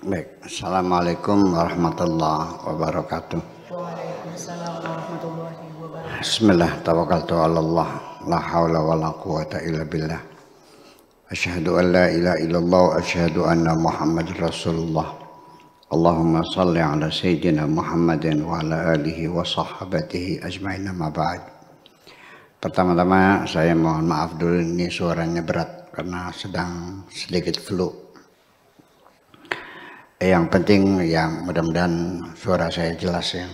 Baik, Assalamualaikum warahmatullahi wabarakatuh. Waalaikumsalam warahmatullahi wabarakatuh. Bismillah, tawakkaltu ala Allah, la hawla wa la quwata illa billah. Asyhadu an la ilaha illallah wa asyhadu anna Muhammad Rasulullah. Allahumma salli ala Sayyidina Muhammadin wa ala alihi wa sahabatihi ajma'in amma ba'd. Pertama-tama saya mohon maaf dulu, ini suaranya berat karena sedang sedikit flu. Yang penting yang mudah-mudahan suara saya jelas ya.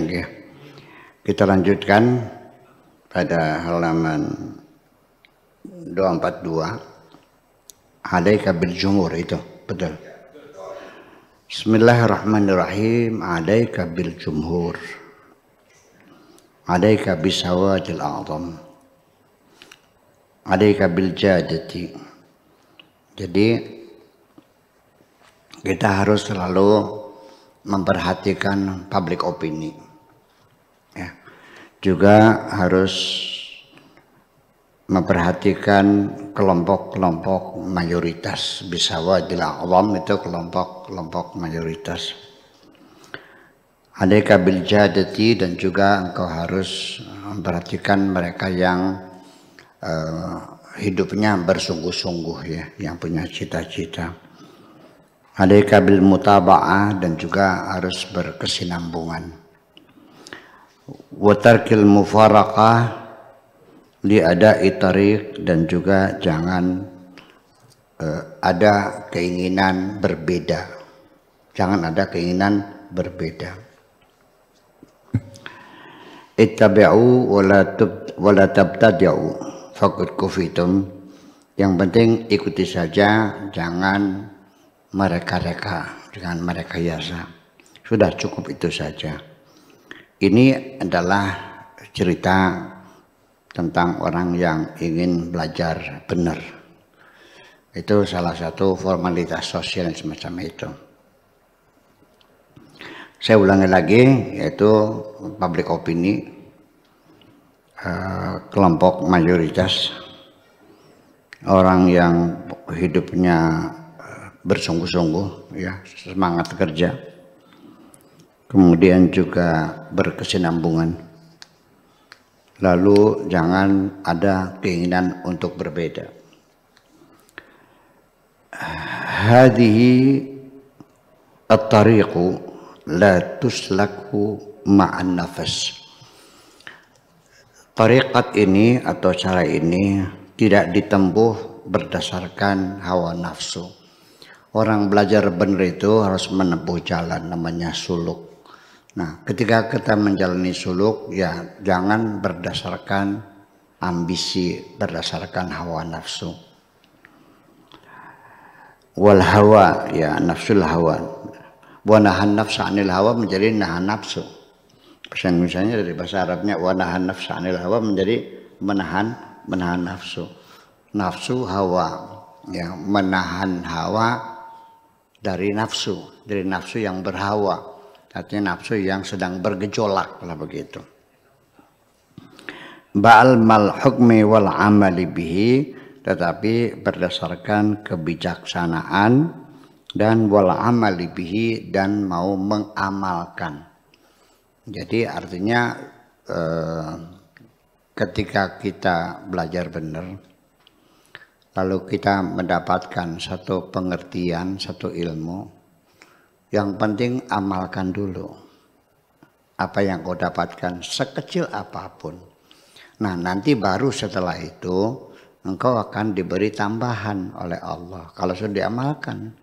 Ya. Kita lanjutkan pada halaman 242. Alaika bil jumhur, itu betul. Bismillahirrahmanirrahim. Alaika bil jumhur. Alaika bisawadil a'zam. Alaika bil jadati. Jadi kita harus selalu memperhatikan public opini, ya. Juga harus memperhatikan kelompok-kelompok mayoritas. Bisawadil a'zam itu kelompok-kelompok mayoritas. Alaika bil jadati, dan juga engkau harus memperhatikan mereka yang hidupnya bersungguh-sungguh, ya, yang punya cita-cita. Alaika bil mutaba'ah, dan juga harus berkesinambungan. Wa tarkil mufaraqah li ada'i tariq, dan juga jangan ada keinginan berbeda. Jangan ada keinginan berbeda. Ittabi'u wa la tabtadi'u faqad kufitum. Yang penting ikuti saja, jangan mereka-reka, dengan merekayasa. Sudah cukup itu saja. Ini adalah cerita tentang orang yang ingin belajar benar. Itu salah satu formalitas sosial semacam itu. Saya ulangi lagi, yaitu public opini, kelompok mayoritas, orang yang hidupnya bersungguh-sungguh, ya, semangat kerja, kemudian juga berkesinambungan, lalu jangan ada keinginan untuk berbeda. Hadhihi at-tariqu la tuslaku ma'an nafas. Tariqat ini atau cara ini tidak ditempuh berdasarkan hawa nafsu. Orang belajar benar itu harus menempuh jalan namanya suluk. Nah, ketika kita menjalani suluk, ya jangan berdasarkan ambisi, berdasarkan hawa nafsu. Wal hawa, ya, nafsul hawa. Wa nahan nafsa 'anil hawa menjadi nahan nafsu. Misalnya dari bahasa Arabnya wa nahan nafsa 'anil hawa menjadi menahan nafsu. Nafsu hawa, ya, menahan hawa dari nafsu yang berhawa, artinya nafsu yang sedang bergejolak, lah begitu. Ba'al mal hukmi wal amali bihi, tetapi berdasarkan kebijaksanaan dan wal amali bihi, dan mau mengamalkan. Jadi artinya ketika kita belajar benar, lalu kita mendapatkan satu pengertian, satu ilmu, yang penting amalkan dulu apa yang kau dapatkan, sekecil apapun. Nah, nanti baru setelah itu engkau akan diberi tambahan oleh Allah kalau sudah diamalkan.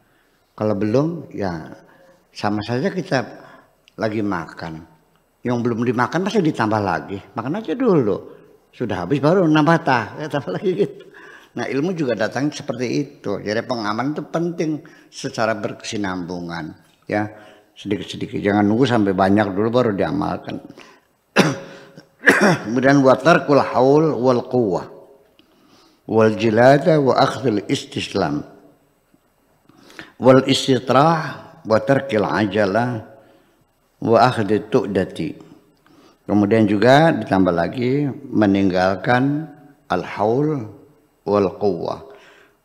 Kalau belum, ya sama saja kita lagi makan, yang belum dimakan masih ditambah lagi. Makan aja dulu, sudah habis baru nambah tambah lagi gitu. Nah, ilmu juga datang seperti itu. Jadi pengamalan itu penting secara berkesinambungan, ya, sedikit-sedikit. Jangan nunggu sampai banyak dulu baru diamalkan. Kemudian wa tarkul haul wal quwwah wal jilada wa akhdhul istislam wal istitrah wa tarkil ajalah wa akhdhut tu'dati. Kemudian juga ditambah lagi meninggalkan al haul wal quwwah,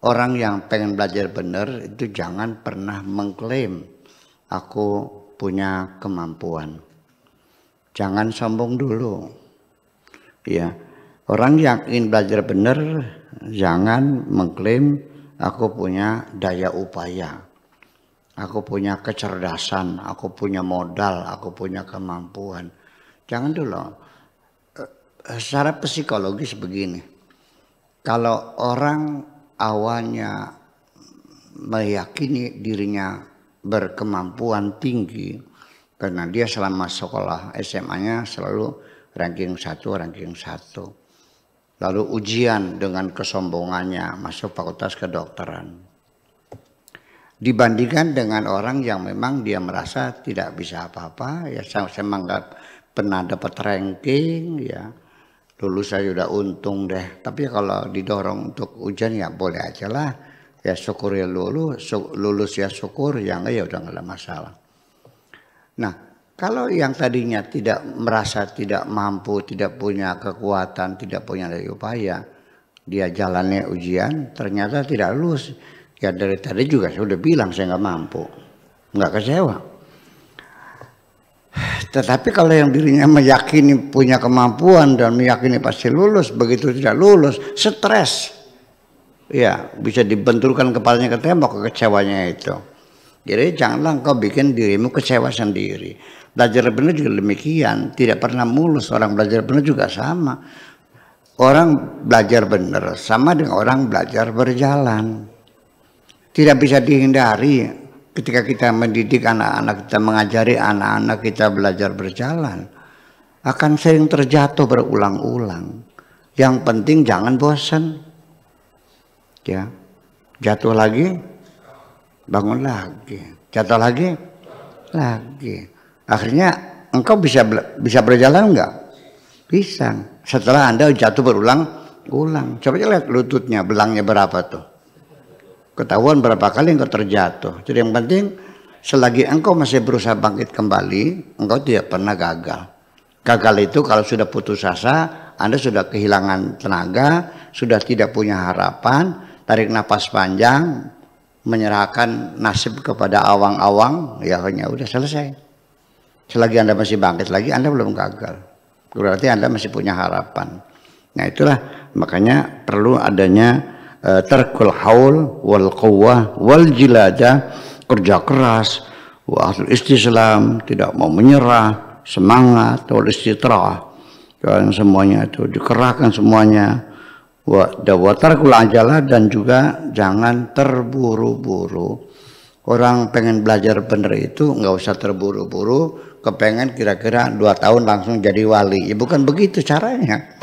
orang yang pengen belajar benar itu jangan pernah mengklaim aku punya kemampuan. Jangan sombong dulu. Ya, orang yang ingin belajar benar jangan mengklaim aku punya daya upaya. Aku punya kecerdasan, aku punya modal, aku punya kemampuan. Jangan dulu. Secara psikologis begini. Kalau orang awalnya meyakini dirinya berkemampuan tinggi, karena dia selama sekolah SMA-nya selalu ranking 1. Lalu ujian dengan kesombongannya masuk fakultas kedokteran. Dibandingkan dengan orang yang memang dia merasa tidak bisa apa-apa, ya saya nggak pernah dapat ranking, ya lulus saya udah untung deh. Tapi kalau didorong untuk ujian ya boleh aja lah, ya syukur ya lulus ya syukur, ya enggak ya udah nggak ada masalah. Nah, kalau yang tadinya tidak merasa tidak mampu, tidak punya kekuatan, tidak punya daya upaya, dia jalannya ujian, ternyata tidak lulus. Ya dari tadi juga saya udah bilang saya nggak mampu, nggak kecewa. Tetapi kalau yang dirinya meyakini punya kemampuan dan meyakini pasti lulus, begitu tidak lulus, stres. Ya, bisa dibenturkan kepalanya ke tembok kekecewanya itu. Jadi janganlah engkau bikin dirimu kecewa sendiri. Belajar benar juga demikian, tidak pernah mulus. Orang belajar benar juga sama. Orang belajar benar sama dengan orang belajar berjalan. Tidak bisa dihindari ketika kita mendidik anak-anak kita, mengajari anak-anak kita belajar berjalan, akan sering terjatuh berulang-ulang. Yang penting jangan bosan. Ya, jatuh lagi, bangun lagi, jatuh lagi. Akhirnya engkau bisa berjalan enggak? Bisa. Setelah Anda jatuh berulang-ulang. Coba lihat lututnya, belangnya berapa tuh. Ketahuan berapa kali engkau terjatuh. Jadi yang penting selagi engkau masih berusaha bangkit kembali, engkau tidak pernah gagal. Gagal itu kalau sudah putus asa, Anda sudah kehilangan tenaga, sudah tidak punya harapan, tarik napas panjang, menyerahkan nasib kepada awang-awang, ya hanya udah selesai. Selagi Anda masih bangkit lagi, Anda belum gagal. Berarti Anda masih punya harapan. Nah itulah makanya perlu adanya tarkul haul wal quwwah wal jiladah, kerja keras, wa istislam, tidak mau menyerah, semangat, wal istitrah, dan semuanya itu dikerahkan semuanya. Wa tarkul ajalah, dan juga jangan terburu-buru. Orang pengen belajar benar itu nggak usah terburu-buru, kepengen kira-kira 2 tahun langsung jadi wali. Ya bukan begitu caranya.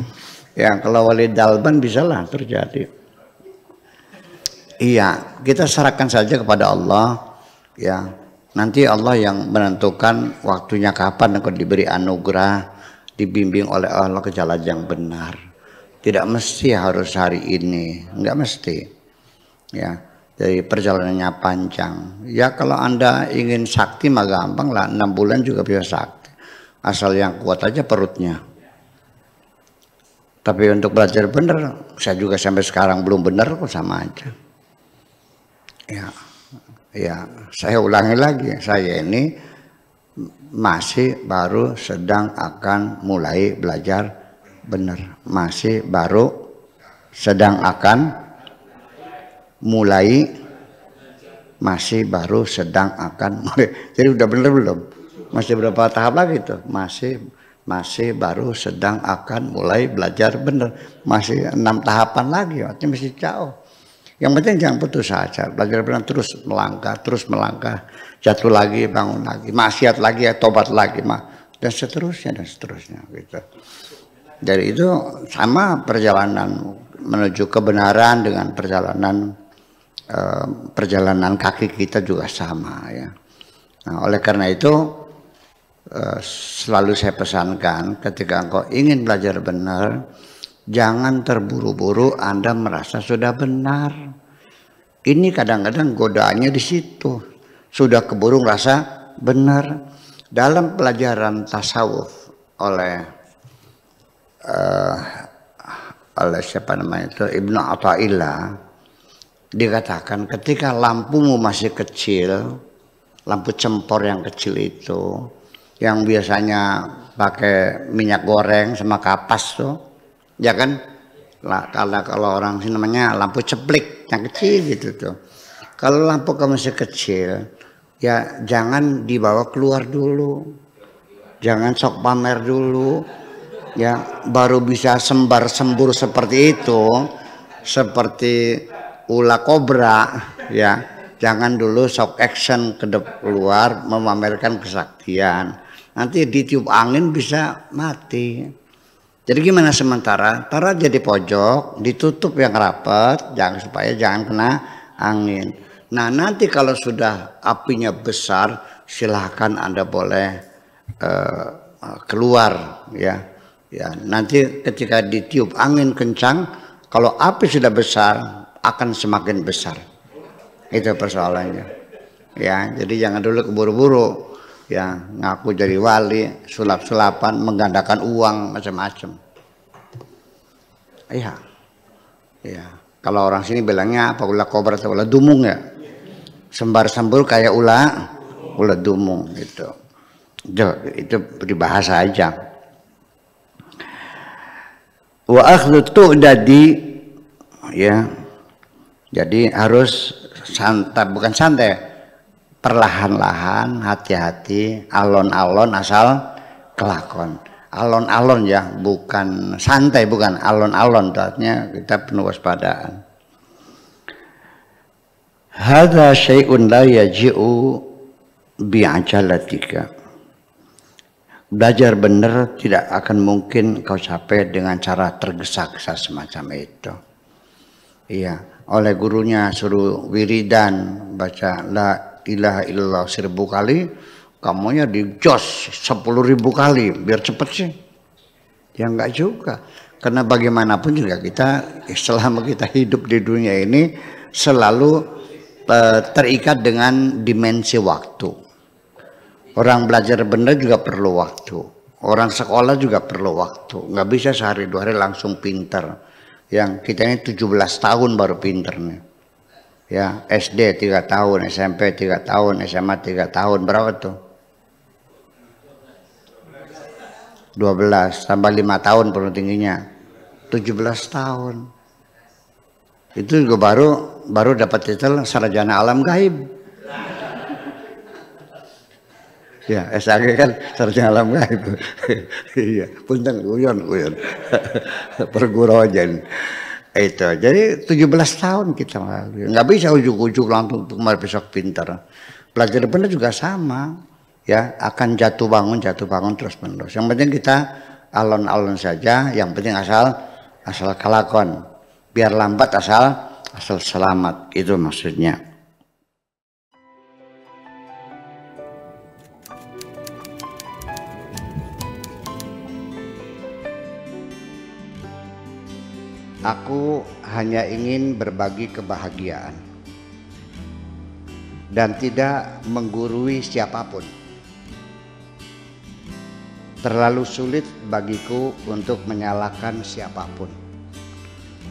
Ya kalau wali dalban bisalah terjadi. Iya, kita serahkan saja kepada Allah. Ya, nanti Allah yang menentukan waktunya kapan engkau diberi anugerah, dibimbing oleh Allah ke jalan yang benar. Tidak mesti harus hari ini, enggak mesti. Ya, jadi perjalanannya panjang. Ya kalau Anda ingin sakti mah gampang lah, 6 bulan juga bisa sakti. Asal yang kuat aja perutnya. Tapi untuk belajar benar, saya juga sampai sekarang belum benar kok, sama aja. Ya, saya ulangi lagi, saya ini masih baru sedang akan mulai belajar benar. Masih baru sedang akan mulai, masih baru sedang akan mulai. Jadi udah benar belum? Masih berapa tahap lagi tuh? Masih baru sedang akan mulai belajar benar. Masih 6 tahapan lagi, artinya masih jauh. Yang penting jangan putus asa, belajar benar, terus melangkah, jatuh lagi, bangun lagi, maksiat lagi, ya tobat lagi, dan seterusnya gitu. Dari itu sama perjalanan menuju kebenaran dengan perjalanan kaki kita juga sama ya. Nah, oleh karena itu selalu saya pesankan ketika engkau ingin belajar benar, jangan terburu-buru Anda merasa sudah benar. Ini kadang-kadang godaannya di situ. Sudah keburu merasa benar. Dalam pelajaran tasawuf oleh siapa namanya itu, Ibnu Athaillah, dikatakan ketika lampumu masih kecil, lampu cempor yang kecil itu, yang biasanya pakai minyak goreng sama kapas tuh, ya kan? Kalau orang sini namanya lampu ceplik yang kecil gitu tuh. Kalau lampu kamu masih kecil, ya jangan dibawa keluar dulu, jangan sok pamer dulu, ya baru bisa sembar-sembur seperti itu, seperti ular kobra, ya jangan dulu sok action keluar memamerkan kesaktian, nanti ditiup angin bisa mati. Jadi gimana sementara? Taruh aja di pojok, ditutup yang rapat, supaya jangan kena angin. Nah nanti kalau sudah apinya besar, silahkan Anda boleh keluar, ya. Ya nanti ketika ditiup angin kencang, kalau api sudah besar akan semakin besar. Itu persoalannya. Ya jadi jangan dulu keburu-buru. Ya ngaku jadi wali, sulap-sulapan, menggandakan uang macam-macam. Iya, ya. Kalau orang sini bilangnya apa, ulah kobra atau ulah dumung ya, sembar-sembur kayak ulah dumung gitu. Itu berbahasa aja. Wa akhdhu tu'dadi, ya. Jadi harus santai, bukan santai. Perlahan-lahan, hati-hati, alon-alon asal kelakon. Alon-alon ya, bukan santai, bukan alon-alon, artinya kita penuh waspadaan. Hadza syai'un la yaji'u bi'ajalatika. Belajar benar tidak akan mungkin kau capai dengan cara tergesa-gesa semacam itu. Iya, oleh gurunya suruh wiridan, baca la ilaha illallah 1000 kali, kamunya dijos 10.000 kali biar cepet sih. Ya enggak juga, karena bagaimanapun juga kita selama kita hidup di dunia ini selalu terikat dengan dimensi waktu. Orang belajar benar juga perlu waktu, orang sekolah juga perlu waktu. Nggak bisa sehari 2 hari langsung pinter. Yang kita ini 17 tahun baru pinter nih. Ya, SD 3 tahun, SMP 3 tahun, SMA 3 tahun, berapa tuh? 12 tambah 5 tahun perlu tingginya, 17 tahun. Itu juga baru dapat titel sarjana alam gaib. Ya, SAG kan sarjana alam gaib. Iya, punten guyon. Pergurau aja. Itu jadi 17 tahun kita nggak bisa ujuk-ujuk langsung untuk besok pintar. Belajar benar juga sama, ya akan jatuh bangun terus menerus. Yang penting kita alon-alon saja, yang penting asal kelakon, biar lambat asal selamat, itu maksudnya. Aku hanya ingin berbagi kebahagiaan dan tidak menggurui siapapun. Terlalu sulit bagiku untuk menyalahkan siapapun.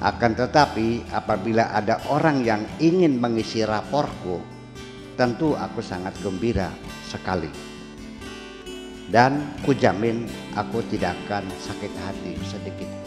Akan tetapi apabila ada orang yang ingin mengisi raporku, tentu aku sangat gembira sekali. Dan kujamin aku tidak akan sakit hati sedikit.